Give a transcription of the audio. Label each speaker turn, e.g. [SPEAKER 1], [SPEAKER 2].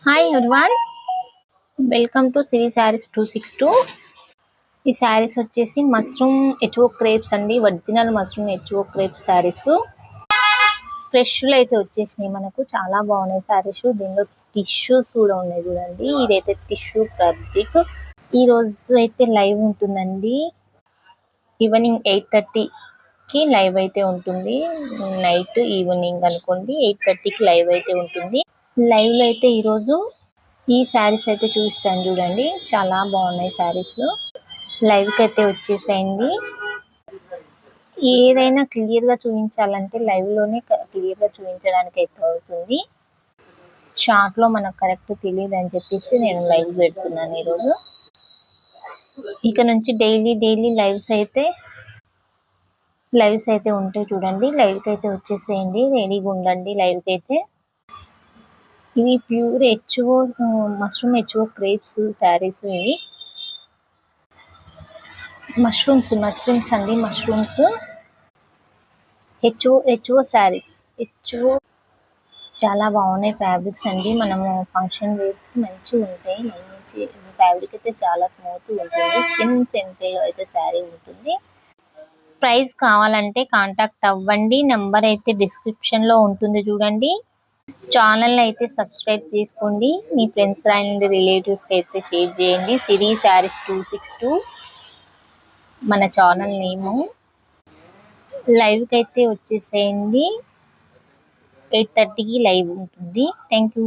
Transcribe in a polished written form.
[SPEAKER 1] Hi everyone, welcome to Siri Sarees 262. ఈ శారీస్ వచ్చేసి mushroom HO crepes అండి. Original mushroom HO crepes sarees ఫ్రెష్లో అయితే వచ్చేసినాయి. మనకు చాలా బాగున్నాయి శారీస్. దీనిలో టిష్యూస్ కూడా ఉన్నాయి చూడండి. ఇదైతే టిష్యూ ఫ్యాబ్రిక్. ఈ రోజు అయితే లైవ్ ఉంటుందండి. ఈవినింగ్ 8:30కి లైవ్ అయితే ఉంటుంది. నైట్ ఈవినింగ్ అనుకోండి, 8:30కి లైవ్ అయితే ఉంటుంది. లైవ్ లో అయితే ఈరోజు ఈ శారీస్ అయితే చూపిస్తాను చూడండి. చాలా బాగున్నాయి శారీస్. లైవ్ కి అయితే వచ్చేసేయండి. ఏదైనా క్లియర్ గా చూపించాలంటే లైవ్ లోనే క్లియర్ గా చూపించడానికి అయితే అవుతుంది. షార్ట్ లో మనకు కరెక్ట్ తెలియదు అని చెప్పేసి నేను లైవ్ పెడుతున్నాను ఈరోజు. ఇక నుంచి డైలీ లైవ్స్ అయితే ఉంటాయి చూడండి. లైవ్ కి అయితే వచ్చేసేయండి, రెడీగా ఉండండి లైవ్ కి అయితే. ఇవి pure HO mushroom HO crepes saris. ఇవి మష్రూమ్స్ అండి. Mushrooms HO saris. హెచ్ఓ చాలా బాగున్నాయి ఫ్యాబ్రిక్స్ అండి. మనము ఫంక్షన్ వేర్స్ కి మంచిగా ఉంటాయి. మంచి ఫ్యాబ్రిక్ అయితే చాలా స్మూత్ ఉంటుంది. స్కిన్ సెన్సిటివ్ అయితే శారీ ఉంటుంది. ప్రైస్ కావాలంటే కాంటాక్ట్ అవ్వండి. నెంబర్ అయితే డిస్క్రిప్షన్ లో ఉంటుంది చూడండి. ఛానల్ అయితే సబ్స్క్రైబ్ చేసుకోండి. మీ ఫ్రెండ్స్ అండ్ రిలేటివ్స్ కి అయితే షేర్ చేయండి. సిరీ శారీస్ 262 మన ఛానల్ నేము. లైవ్ కి అయితే వచ్చేసేయండి. 8:30కి లైవ్ ఉంటుంది. Thank you.